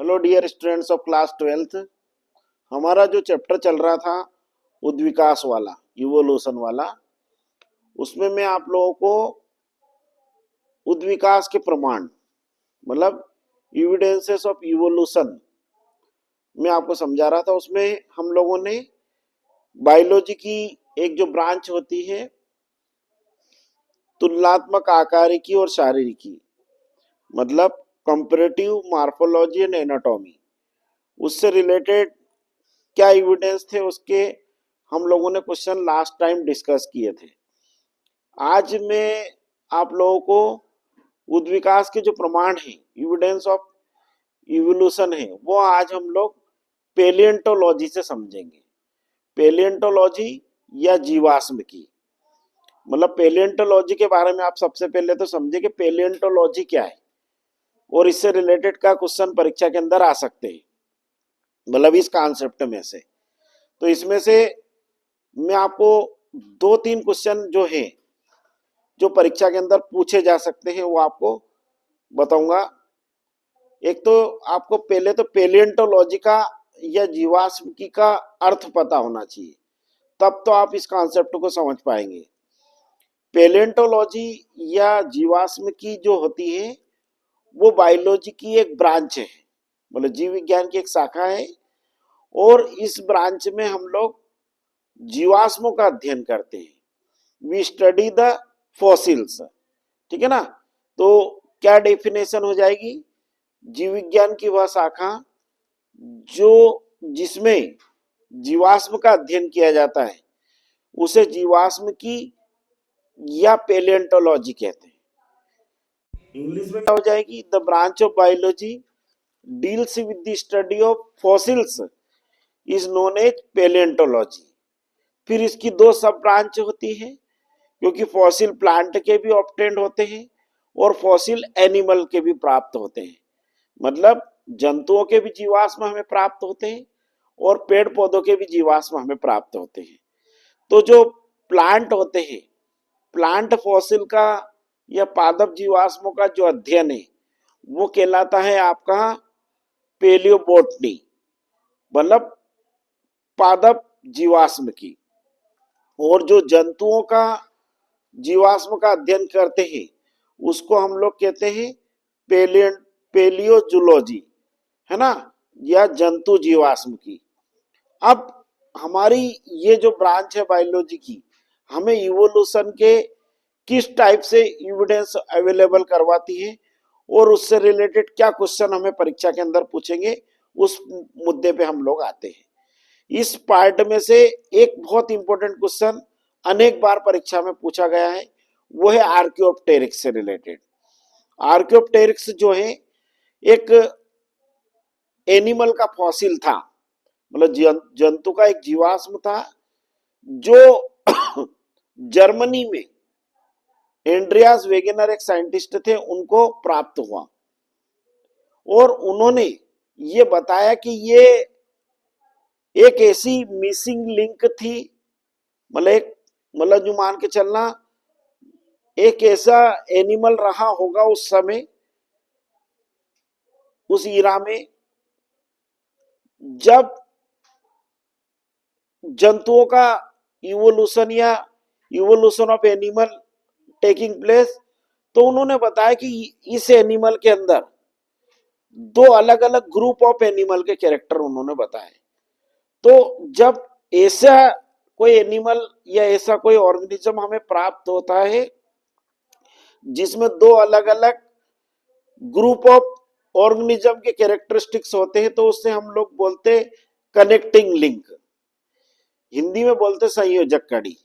Hello dear students of class 12th। हमारा जो chapter चल रहा था उद्विकास वाला, इवोल्यूशन वाला, उसमें मैं आप लोगों को उद्विकास के प्रमाण मतलब एविडेंसेस ऑफ इवोल्यूशन मैं आपको समझा रहा था। उसमें हम लोगों ने बायोलॉजी की एक जो ब्रांच होती है तुलनात्मक आकारिकी और शारीरिकी, मतलब कंपैरेटिव मॉर्फोलॉजी एंड एनाटॉमी, उससे रिलेटेड क्या एविडेंस थे उसके हम लोगों ने क्वेश्चन लास्ट टाइम डिस्कस किए थे। आज मैं आप लोगों को उद्विकास के जो प्रमाण हैं, एविडेंस ऑफ इवोल्यूशन है, वो आज हम लोग पेलियंटोलॉजी से समझेंगे। पेलियंटोलॉजी या जीवाश्म की, मतलब पेलियंटोलॉजी के बारे में आप सबसे पहले तो समझे कि पेलियंटोलॉजी क्या है और इससे रिलेटेड का क्वेश्चन परीक्षा के अंदर आ सकते हैं, मतलब इस कॉन्सेप्ट में से। तो इसमें से मैं आपको 2-3 क्वेश्चन जो हैं जो परीक्षा के अंदर पूछे जा सकते हैं वो आपको बताऊंगा। एक तो आपको पहले तो पेलियंटोलॉजी का या जीवाश्म की का अर्थ पता होना चाहिए, तब तो आप इस कॉन्सेप्ट को समझ पाएंगे। पेलियंटोलॉजी या जीवाश्म की जो होती है वो बायोलॉजी की एक ब्रांच है, मतलब जीव विज्ञान की एक शाखा है, और इस ब्रांच में हम लोग जीवाश्मों का अध्ययन करते हैं। वी स्टडी द फॉसिल्स, ठीक है ना। तो क्या डेफिनेशन हो जाएगी, जीव विज्ञान की वह शाखा जो जिसमें जीवाश्म का अध्ययन किया जाता है उसे जीवाश्म की या पेलियंटोलॉजी कहते हैं। इंग्लिश में क्या हो जाएगी, the branch of biology deals with the study of fossils is known as palaeontology. फिर इसकी 2 सब ब्रांच होती है, क्योंकि फॉसिल प्लांट के भी ऑब्टेंड होते हैं और फॉसिल एनिमल के भी प्राप्त होते हैं, मतलब जंतुओं के भी जीवाश्म हमें प्राप्त होते हैं और पेड़ पौधों के भी जीवाश्म हमें प्राप्त होते हैं। तो जो प्लांट होते हैं, प्लांट फॉसिल का या पादप जीवाश्मों का जो अध्ययन है वो कहलाता है आपका पेलियोबोटनी, मतलब पादप जीवाश्म की। और जो जंतुओं का जीवाश्म का अध्ययन करते हैं उसको हम लोग कहते हैं पेलियोजूलॉजी, है ना, या जंतु जीवाश्म की। अब हमारी ये जो ब्रांच है बायोलॉजी की, हमें इवोल्यूशन के किस टाइप से एविडेंस अवेलेबल करवाती है और उससे रिलेटेड क्या क्वेश्चन हमें परीक्षा के अंदर पूछेंगे, उस मुद्दे पे हम लोग आते हैं। इस पार्ट में से एक बहुत इंपॉर्टेंट क्वेश्चन अनेक बार परीक्षा में पूछा गया है, वो है आर्कियोप्टेरिक्स से रिलेटेड। आर्कियोप्टेरिक्स जो है एक एनिमल का फॉसिल था, मतलब जंतु का एक जीवाश्म था जो जर्मनी में एंड्रियास वेगेनर एक साइंटिस्ट थे, उनको प्राप्त हुआ और उन्होंने ये बताया कि ये एक ऐसी मिसिंग लिंक थी, मतलब जो मान के चलना एक ऐसा एनिमल रहा होगा उस समय, उस ईरा में जब जंतुओं का इवोल्यूशन या evolution of animal taking place. तो उन्होंने बताया कि इस एनिमल के अंदर 2 अलग अलग ग्रुप ऑफ एनिमल के कैरेक्टर उन्होंने बताए। तो जब ऐसा कोई एनिमल या ऐसा कोई ऑर्गेनिज्म हमें प्राप्त होता है जिसमें 2 अलग अलग ग्रुप ऑफ ऑर्गेनिज्म के कैरेक्टरिस्टिक्स होते हैं, तो उससे हम लोग बोलते कनेक्टिंग लिंक, हिंदी में बोलते संयोजक कड़ी।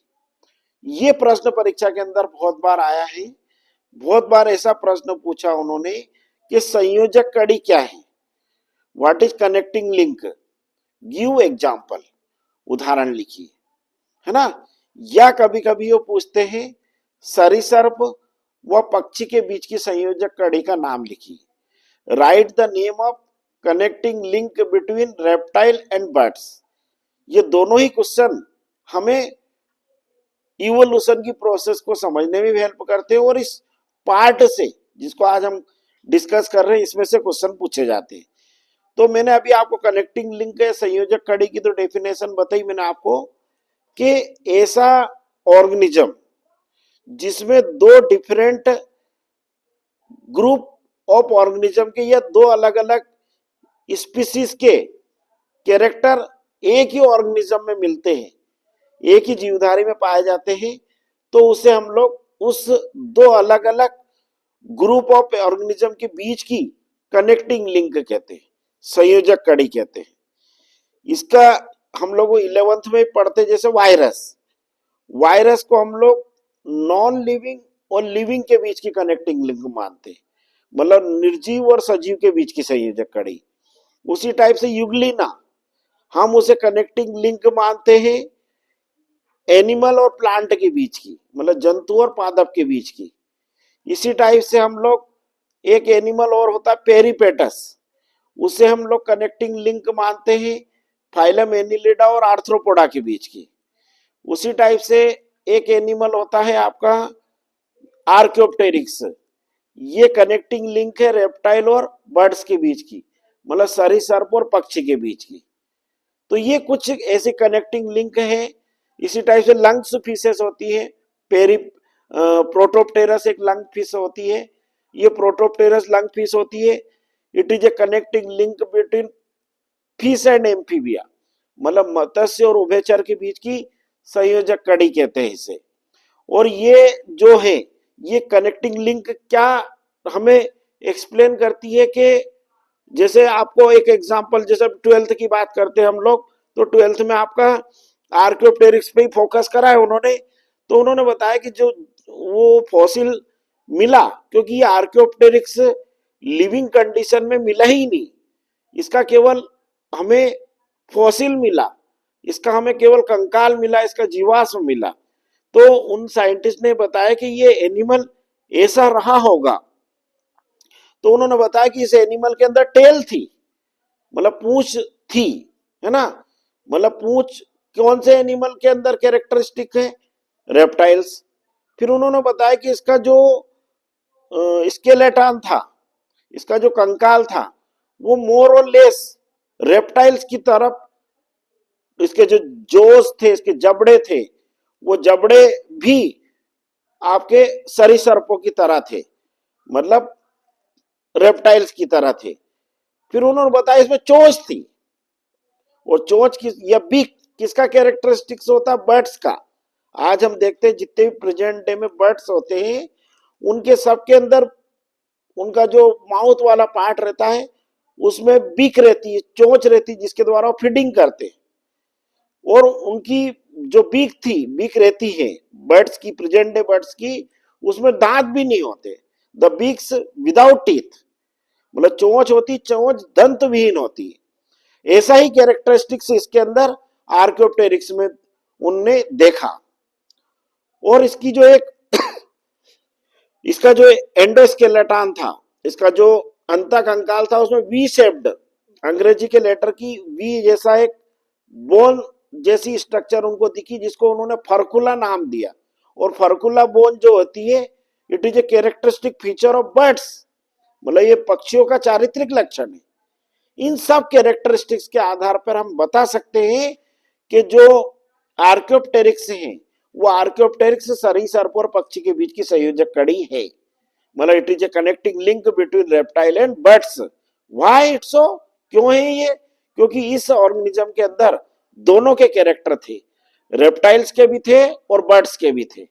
ये प्रश्न परीक्षा के अंदर बहुत बार आया है, बहुत बार ऐसा प्रश्न पूछा उन्होंने कि संयोजक कड़ी क्या है, what is connecting link, give example, उदाहरण लिखिए, है ना। या कभी कभी वो पूछते हैं सरीसृप व पक्षी के बीच की संयोजक कड़ी का नाम लिखिए, write the name of connecting link between reptile and birds. ये दोनों ही क्वेश्चन हमें इवोल्यूशन की प्रोसेस को समझने में भी हेल्प करते हैं और इस पार्ट से जिसको आज हम डिस्कस कर रहे हैं इसमें से क्वेश्चन पूछे जाते हैं। तो मैंने अभी आपको कनेक्टिंग लिंक है संयोजक कड़ी की तो डेफिनेशन बताई मैंने आपको कि ऐसा ऑर्गेनिज्म जिसमें दो डिफरेंट ग्रुप ऑफ ऑर्गेनिज्म के या दो अलग अलग स्पीसीज के कैरेक्टर एक ही ऑर्गेनिज्म में मिलते हैं, एक ही जीवधारी में पाए जाते हैं, तो उसे हम लोग उस दो अलग अलग ग्रुप ऑफ ऑर्गेनिज्म के बीच की कनेक्टिंग लिंक कहते हैं, संयोजक कड़ी कहते हैं। इसका हम लोग 11th में पढ़ते, जैसे वायरस, वायरस को हम लोग नॉन लिविंग और लिविंग के बीच की कनेक्टिंग लिंक मानते हैं, मतलब निर्जीव और सजीव के बीच की संयोजक कड़ी। उसी टाइप से युगलिना हम उसे कनेक्टिंग लिंक मानते हैं एनिमल और प्लांट के बीच की, मतलब जंतु और पादप के बीच की। इसी टाइप से हम लोग एक एनिमल और होता है पेरिपेटस, उसे हम लोग कनेक्टिंग लिंक मानते हैं फाइलम एनिलिडा और आर्थ्रोपोडा के बीच की। उसी टाइप से एक एनिमल होता है आपका आर्क्योप्टेरिक्स, ये कनेक्टिंग लिंक है रेप्टाइल और बर्ड्स के बीच की, मतलब सरीसृप और पक्षी के बीच की। तो ये कुछ ऐसे कनेक्टिंग लिंक है। इसी टाइप से लंग्स फिशेस होती है, पेरी प्रोटोप्टेरस एक लंग फिश होती है, ये प्रोटोप्टेरस लंग फिश होती है। It is a connecting link between fish and amphibia, मतलब मत्स्य और उभयचर के बीच की संयोजक कड़ी कहते हैं इसे। और ये जो है ये कनेक्टिंग लिंक क्या हमें एक्सप्लेन करती है कि जैसे आपको एक एग्जांपल, जैसे 12th की बात करते हैं हम लोग, तो 12th में आपका आर्क्योप्टेरिक्स पे ही फोकस करा है उन्होंने। तो उन्होंने बताया कि जो वो फॉसिल मिला, क्योंकि ये आर्क्योप्टेरिक्स लिविंग कंडीशन में मिला ही नहीं, इसका केवल हमें फॉसिल मिला, इसका हमें केवल कंकाल मिला, इसका जीवाश्म मिला। तो उन साइंटिस्ट ने बताया कि ये एनिमल ऐसा रहा होगा। तो उन्होंने बताया कि इस एनिमल के अंदर टेल थी, मतलब पूंछ थी, है ना, मतलब पूंछ कौन से एनिमल के अंदर कैरेक्टरिस्टिक है, रेप्टाइल्स। फिर उन्होंने बताया कि इसका जो स्केलेटन था, इसका जो कंकाल था, वो मोर और लेस रेप्टाइल्स की तरफ, इसके जो जोस थे, इसके जबड़े थे, वो जबड़े भी आपके सरीसृपों की तरह थे, मतलब रेप्टाइल्स की तरह थे। फिर उन्होंने बताया इसमें चोंच थी, और चोंच की या बीक किसका कैरेक्टरिस्टिक्स होता है, बर्ड्स का। आज हम देखते हैं जितने भी प्रेजेंट डे में बर्ड्स होते हैं, उनके सबके अंदर उनका जो माउथ वाला पार्ट रहता है उसमें बीक रहती है, चोंच रहती है, जिसके द्वारा वो फीडिंग करते हैं। और उनकी जो बीक रहती है बर्ड्स की, प्रेजेंट डे बर्ड्स की, उसमें दांत भी नहीं होते, द बीक्स विदाउट टीथ, मतलब चोंच होती, चोंच दंत विहीन होती है। ऐसा ही कैरेक्टरिस्टिक्स इसके अंदर आर्क्योप्टेरिक्स में उनने देखा। और इसकी जो एक इसका जो एंडोस्केलेटन था, इसका जो अंतःकंकाल था, उसमें वी शेप्ड, अंग्रेजी के लेटर की वी जैसा एक बोन जैसी स्ट्रक्चर उनको दिखी, जिसको उन्होंने फर्कुला नाम दिया। और फर्कुला बोन जो होती है, it is a characteristic feature of birds, मतलब ये पक्षियों का चारित्रिक लक्षण है। इन सब कैरेक्टरिस्टिक्स के आधार पर हम बता सकते हैं कि जो आर्क्योप्टेरिक्स हैं वो आर्क्योप्टेरिक्स सरीसृप और पक्षी के बीच की संयोजक कड़ी है, मतलब it is a connecting link between reptile and birds. Why it's so, क्यों है ये, क्योंकि इस ऑर्गेनिज्म के अंदर दोनों के कैरेक्टर थे, रेप्टाइल्स के भी थे और बर्ड्स के भी थे।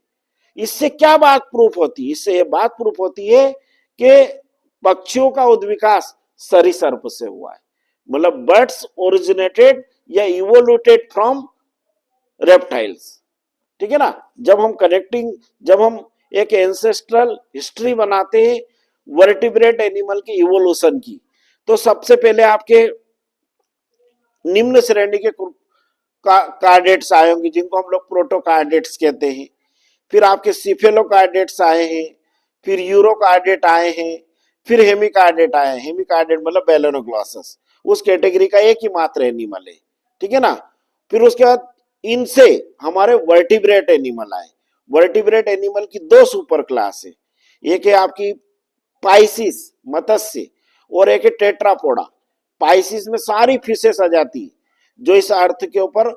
इससे क्या बात प्रूफ होती है, इससे ये बात प्रूफ होती है कि पक्षियों का उद्विकास सरीसृप से हुआ है, मतलब बर्ड्स ओरिजिनेटेड या इवोल्यूटेड फ्रॉम रेप्टाइल्स। ठीक है ना। जब हम एक एंसेस्ट्रल हिस्ट्री बनाते हैं वर्टिब्रेट एनिमल की इवोल्यूशन की, तो सबसे पहले आपके निम्न श्रेणी के कार्डेट्स आए होंगे, जिनको हम लोग प्रोटोकार्डेट्स कहते हैं। फिर आपके सिफेलोकार्डेट्स आए हैं, फिर यूरोकार्डेट आए हैं, फिर हेमिकार्डेट आए हैं। हेमिकार्डेट मतलब बेलेनोग्लॉसस, उस कैटेगरी का एक ही मात्र एनिमल है, ठीक है ना। फिर उसके बाद इनसे हमारे वर्टिब्रेट एनिमल आए। वर्टिब्रेट एनिमल की दो सुपर क्लास है, एक है आपकी पाइसिस मत्स्य, और एक है टेट्रापोडा। पाइसिस में सारी फिशेस आ जाती जो इस अर्थ के ऊपर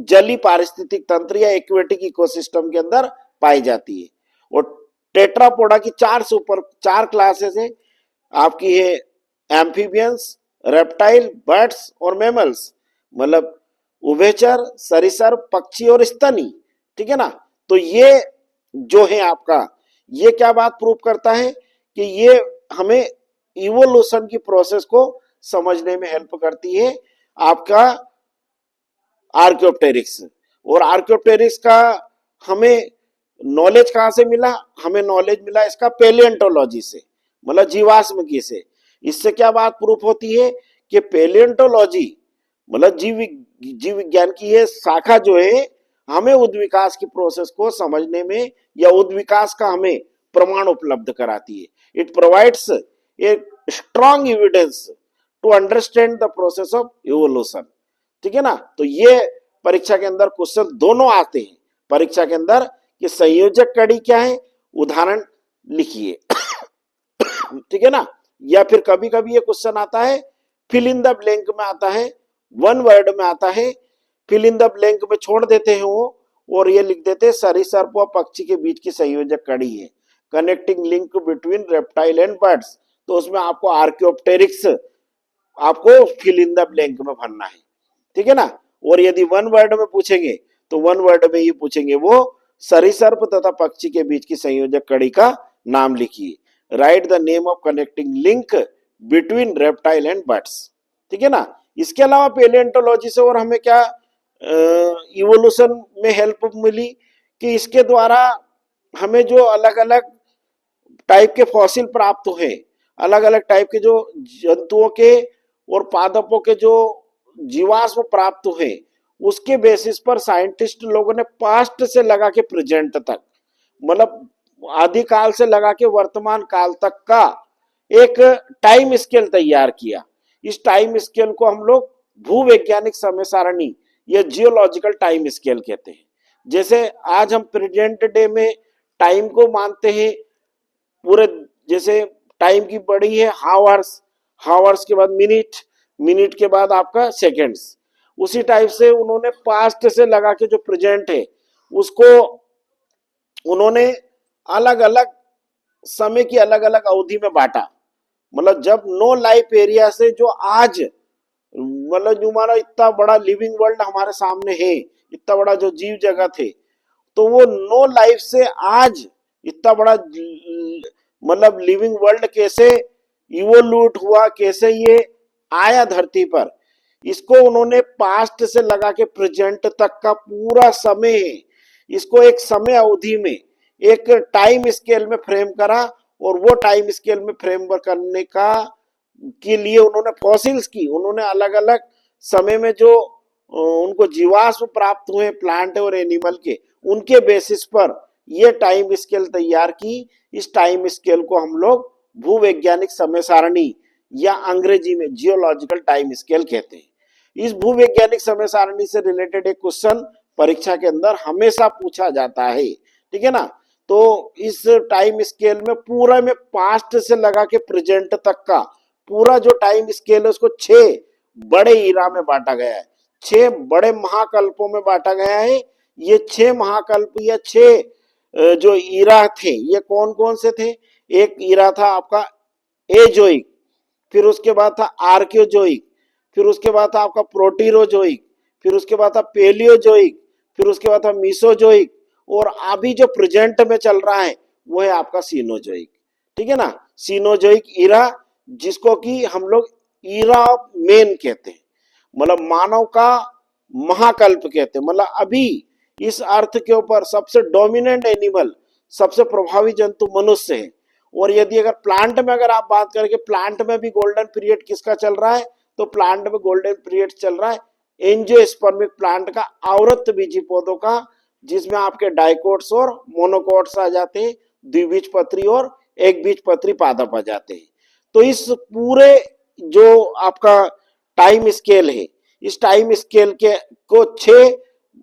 जली पारिस्थितिक तंत्र या एक्वेटिक इकोसिस्टम के अंदर पाई जाती है। और टेट्रापोडा की 4 से ऊपर 4 क्लासेस है आपकी है, एम्फीबियंस, रेप्टाइल, बर्ड्स और मैमल्स, मतलब उभयचर, सरीसृप, पक्षी और स्तनी, ठीक है ना। तो ये जो है आपका, ये क्या बात प्रूव करता है कि ये हमें इवोल्यूशन की प्रोसेस को समझने में हेल्प करती है आपका आर्कियोप्टेरिक्स। और आर्कियोप्टेरिक्स का हमें नॉलेज कहां से मिला? हमें नॉलेज मिला इसका पेलियंटोलॉजी से, मतलब जीवाश्मकी से। इससे क्या बात प्रूफ होती है कि पेलियंटोलॉजी मतलब जीव विज्ञान की ये शाखा जो है हमें उद्विकास की प्रोसेस को समझने में या उद्विकास का हमें प्रमाण उपलब्ध कराती है। It provides a strong evidence to understand the process of evolution, ठीक है ना। तो ये परीक्षा के अंदर क्वेश्चन दोनों आते हैं परीक्षा के अंदर कि संयोजक कड़ी क्या है, उदाहरण लिखिए ठीक है ना। या फिर कभी कभी ये क्वेश्चन आता है फिल इन द ब्लैंक में आता है, वन वर्ड में आता है, फिल इन द ब्लैंक में छोड़ देते हैं वो और ये लिख देते हैं सरीसृप व पक्षी के बीच की संयोजक कड़ी है, connecting link between reptile and birds. तो उसमें आपको आर्कियोप्टेरिक्स आपको फिल इन द ब्लैंक में भरना है, ठीक है ना। और यदि वन वर्ड में पूछेंगे तो वन वर्ड में ये पूछेंगे वो सरीसृप तथा पक्षी के बीच की संयोजक कड़ी का नाम लिखिए, write the name of connecting link between reptile and birds, ठीक है ना। इसके अलावा पेलियंटोलॉजी से और हमें क्या इवोल्यूशन में हेल्प मिली कि इसके द्वारा हमें जो अलग अलग टाइप के फॉसिल प्राप्त हुए, अलग अलग टाइप के जो जंतुओं के और पादपों के जो जीवाश्म प्राप्त हुए, उसके बेसिस पर साइंटिस्ट लोगों ने पास्ट से लगा के प्रेजेंट तक, मतलब आदिकाल से लगा के वर्तमान काल तक का एक टाइम स्केल तैयार किया। इस टाइम स्केल को हम लोग भूवैज्ञानिक समय सारणी या जियोलॉजिकल टाइम स्केल कहते हैं। जैसे आज हम प्रेजेंट डे में टाइम को मानते हैं पूरे, जैसे टाइम की बड़ी है हावर्स, हावर्स के बाद मिनट, मिनट के बाद आपका सेकेंड्स, उसी टाइप से उन्होंने पास्ट से लगा के जो प्रेजेंट है उसको उन्होंने अलग अलग समय की अलग अलग अवधि में बांटा। मतलब जब नो लाइफ एरिया से जो आज, मतलब जो हमारा इतना बड़ा लिविंग वर्ल्ड हमारे सामने है, इतना बड़ा जो जीव जगत है, तो वो नो लाइफ से आज इतना बड़ा मतलब लिविंग वर्ल्ड कैसे इवोल्यूट हुआ, कैसे ये आया धरती पर, इसको उन्होंने पास्ट से लगा के प्रेजेंट तक का पूरा समय है, इसको एक समय अवधि में एक टाइम स्केल में फ्रेम करा। और वो टाइम स्केल में फ्रेम करने का के लिए उन्होंने फॉसिल्स की, उन्होंने अलग अलग समय में जो उनको जीवाश्म प्राप्त हुए प्लांट और एनिमल के, उनके बेसिस पर ये टाइम स्केल तैयार की। इस टाइम स्केल को हम लोग भूवैज्ञानिक समय सारणी या अंग्रेजी में जियोलॉजिकल टाइम स्केल कहते हैं। इस भूवैज्ञानिक समय सारणी से रिलेटेड एक क्वेश्चन परीक्षा के अंदर हमेशा पूछा जाता है, ठीक है ना। तो इस टाइम स्केल में पूरा में पास्ट से लगा के प्रेजेंट तक का पूरा जो टाइम स्केल है उसको 6 बड़े इरा में बांटा गया है, 6 बड़े महाकल्पों में बांटा गया है। ये 6 महाकल्प या 6 जो इरा थे ये कौन कौन से थे? एक इरा था आपका एजोइक, फिर उसके बाद था आर्कियोजोइक, फिर उसके बाद था आपका प्रोटीरोजोइक, फिर उसके बाद था पेलियोजोइक, फिर उसके बाद था मीसोजोइक, और अभी जो प्रेजेंट में चल रहा है वो है आपका सीनोजोइक, ठीक है ना। सीनोजोइक इरा, जिसको कि हम लोग इरा ऑफ मैन कहते हैं, मतलब मानव का महाकल्प कहते हैं। मतलब अभी इस अर्थ के ऊपर सबसे डोमिनेंट एनिमल, सबसे प्रभावी जंतु मनुष्य है। और यदि अगर प्लांट में अगर आप बात करें कि प्लांट में भी गोल्डन पीरियड किसका चल रहा है, तो प्लांट में गोल्डन पीरियड चल रहा है एंजियोस्पर्मिक प्लांट का, आवृत बीजी पौधों का, जिसमें आपके डाइकोट्स और मोनोकोट्स आ जाते हैं, द्विबीजपत्री और एक बीजपत्री पादप आ जाते हैं। तो इस पूरे जो आपका टाइम स्केल है, इस टाइम स्केल के को 6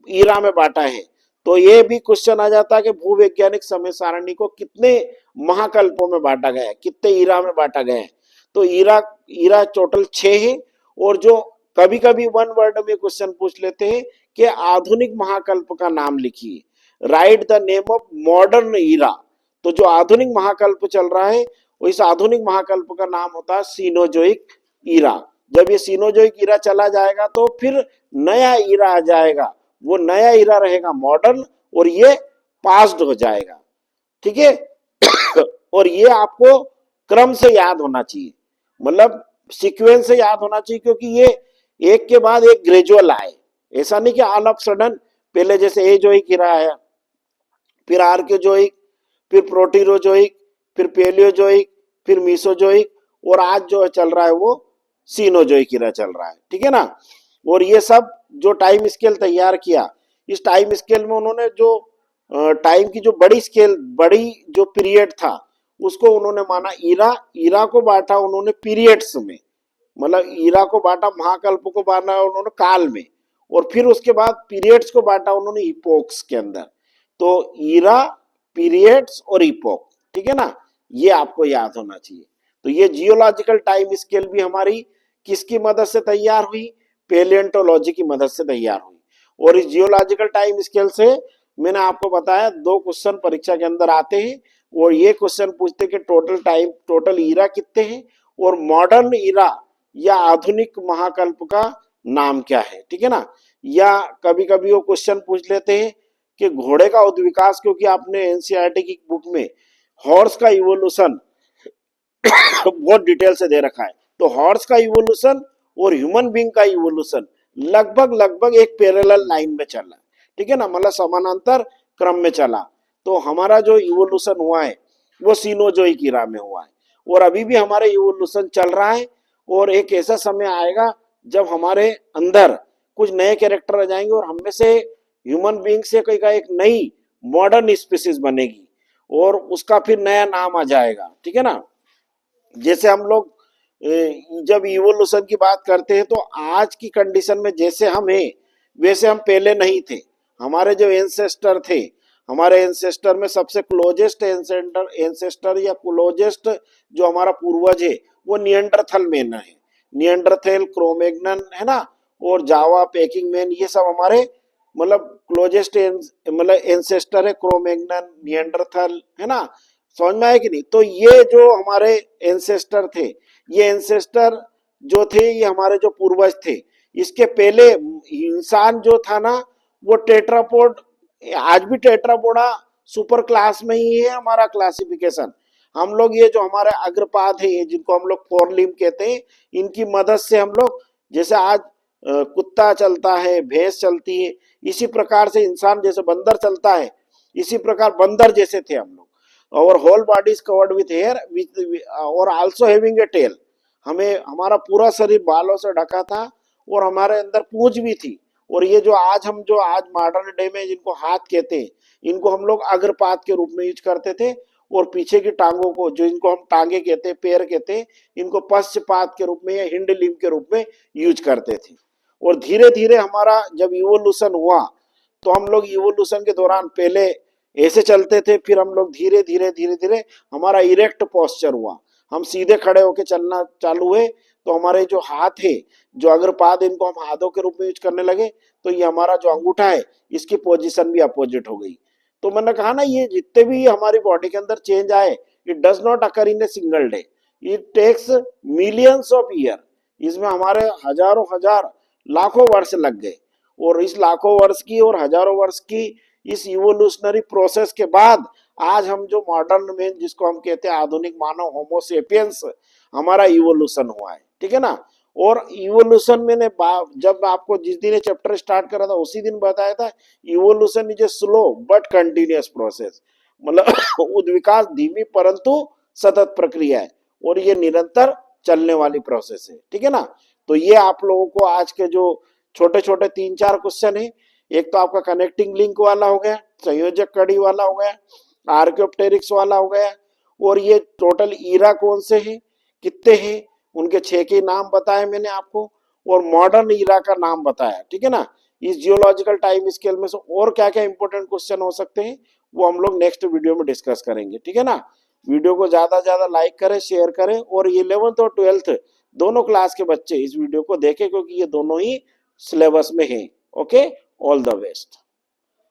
ईरा में बांटा है। तो ये भी क्वेश्चन आ जाता है कि भूवैज्ञानिक समय सारणी को कितने महाकल्पों में बांटा गया है, कितने ईरा में बांटा गया है। तो ईरा ईरा टोटल 6 है। और जो कभी कभी वन वर्ड में क्वेश्चन पूछ लेते हैं कि आधुनिक महाकल्प का नाम लिखिए, write the name of modern era. तो जो आधुनिक महाकल्प चल रहा है वो इस आधुनिक महाकल्प का नाम होता है सीनोजोइक ईरा। जब ये सीनोजोइक ईरा चला जाएगा तो फिर नया ईरा आ जाएगा, वो नया ईरा रहेगा मॉडर्न, और ये पास्ड हो जाएगा। ठीक है। और ये आपको क्रम से याद होना चाहिए, मतलब सीक्वेंस से याद होना चाहिए, क्योंकि ये एक के बाद एक ग्रेजुअल आए। ऐसा नहीं कि ऑल ऑफ सडन पहले जैसे एजोइक ईरा आया, फिर आर्कियोजोइक, फिर प्रोटीरोजोइक, फिर पेलियोजोइक, फिर मीसोजोइक, और आज जो चल रहा है वो सीनोजोइक ईरा चल रहा है। ठीक है ना। और ये सब जो टाइम स्केल तैयार किया, इस टाइम स्केल में उन्होंने जो टाइम की जो बड़ी स्केल, बड़ी जो पीरियड था उसको उन्होंने माना ईरा। ईरा को बांटा उन्होंने पीरियड्स में, मतलब ईरा को बांटा, महाकल्प को बांटा उन्होंने काल में, और फिर उसके बाद पीरियड्स को बांटा उन्होंने इपोक्स के अंदर। तो ईरा, पीरियड्स और इपोक, ठीक है ना, ये आपको याद होना चाहिए। तो ये जियोलॉजिकल टाइम स्केल भी हमारी किसकी मदद से तैयार हुई? पेलियोंटोलॉजी की मदद से तैयार हुई। और इस जियोलॉजिकल टाइम स्केल से मैंने आपको बताया 2 क्वेश्चन परीक्षा के अंदर आते हैं, और ये क्वेश्चन पूछते कि टोटल टाइम, टोटल ईरा कितने हैं, और मॉडर्न ईरा या आधुनिक महाकल्प का नाम क्या है। ठीक है ना। या कभी कभी वो क्वेश्चन पूछ लेते हैं कि घोड़े का उद्विकास, क्योंकि आपने एनसीईआरटी की बुक में हॉर्स का इवोल्यूशन बहुत डिटेल से दे रखा है। तो हॉर्स का इवोल्यूशन और ह्यूमन बीइंग का इवोल्यूशन लगभग लगभग एक पैरेलल लाइन में चला, ठीक है ना, मतलब समानांतर क्रम में चला। तो हमारा जो इवोल्यूशन हुआ है वो सीनोजोइक ईरा में हुआ है, और अभी भी हमारा इवोल्यूशन चल रहा है। और एक ऐसा समय आएगा जब हमारे अंदर कुछ नए कैरेक्टर आ जाएंगे, और हम में से ह्यूमन बीइंग से कोई का एक नई मॉडर्न स्पीसीज बनेगी, और उसका फिर नया नाम आ जाएगा। ठीक है ना। जैसे हम लोग जब इवोल्यूशन की बात करते हैं तो आज की कंडीशन में जैसे हम हैं वैसे हम पहले नहीं थे। हमारे जो एंसेस्टर थे, हमारे एंसेस्टर में सबसे क्लोजेस्ट एंसेस्टर या क्लोजेस्ट जो हमारा पूर्वज है वो निएंडरथल मैन है। निएंडरथल, क्रोमैग्नन है ना, और जावा, पेकिंग मैन, ये सब हमारे मतलब क्लोजेस्ट मतलब एंसेस्टर है। क्रोमैग्नन, निएंडरथल, है ना, समझ में आया कि नहीं। तो ये जो हमारे एंसेस्टर थे, ये एंसेस्टर जो थे, ये हमारे जो पूर्वज थे, इसके पहले इंसान जो था ना वो टेट्रापोड, आज भी टेट्रापोडा सुपर क्लास में ही है हमारा क्लासिफिकेशन। हम लोग ये जो हमारे अग्रपाद है, जिनको हम लोग फोर लिम्ब कहते हैं, इनकी मदद से हम लोग, जैसे आज कुत्ता चलता है, भैंस चलती है, इसी प्रकार से इंसान जैसे बंदर चलता है, इसी प्रकार बंदर जैसे थे हम लोग। और whole body is covered with hair with और आल्सो हैविंग ए टेल। हमें हमारा पूरा शरीर बालों से ढका था, और हमारे अंदर पूंछ भी थी। और ये जो आज मॉडर्न डे में जिनको हाथ कहते हैं, इनको हम लोग अग्रपाद के रूप में यूज करते थे, और पीछे की टांगों को, जो इनको हम टांगे कहते हैं, पैर कहते हैं, इनको पश्चपाद के रूप में या हिंड लिम्ब के रूप में यूज करते थे। और धीरे धीरे हमारा जब इवोल्यूशन हुआ, तो हम लोग इवोल्यूशन के दौरान पहले ऐसे चलते थे, फिर हम लोग धीरे धीरे धीरे धीरे हमारा इरेक्ट पोस्चर हुआ, हम सीधे खड़े होकर चलना चालू हुए। तो हमारे जो हाथ है, जो अग्रपाद, इनको हम हाथों के रूप में यूज करने लगे। तो ये हमारा जो अंगूठा है, इसकी पोजीशन भी अपोजिट हो गई। तो मैंने कहा ना, ये जितने भी हमारी बॉडी के अंदर चेंज आए, it does not occur in a single day, it takes millions of year. इसमें हमारे हजारों हजार लाखों वर्ष लग गए, और इस लाखों वर्ष की और हजारों वर्ष की इस इवोल्यूशनरी प्रोसेस के बाद आज हम जो मॉडर्न मैन, जिसको हम कहते हैं आधुनिक मानव, होमो सेपियंस, हमारा इवोल्यूशन हुआ है। ठीक है ना। और इवोल्यूशन मैंने जब आपको जिस दिन ये चैप्टर स्टार्ट करा था उसी दिन बताया था, evolution is a slow but continuous process, मतलब उद्विकास धीमी परंतु सतत प्रक्रिया है, और ये निरंतर चलने वाली प्रोसेस है। ठीक है ना। तो ये आप लोगों को आज के जो छोटे छोटे 3-4 क्वेश्चन है, एक तो आपका कनेक्टिंग लिंक वाला हो गया, संयोजक कड़ी वाला हो गया, आर्कियोप्टेरिक्स वाला हो गया, और ये टोटल ईरा कौन से हैं, कितने हैं, उनके 6 के नाम बताए मैंने आपको, और मॉडर्न ईरा का नाम बताया। ठीक है ना। इस जियोलॉजिकल टाइम स्केल में से और क्या क्या इंपॉर्टेंट क्वेश्चन हो सकते हैं वो हम लोग नेक्स्ट वीडियो में डिस्कस करेंगे। ठीक है ना। वीडियो को ज्यादा ज्यादा लाइक करें, शेयर करें, और 11th और 12th दोनों क्लास के बच्चे इस वीडियो को देखें क्योंकि ये दोनों ही सिलेबस में हैं। Okay, all the best.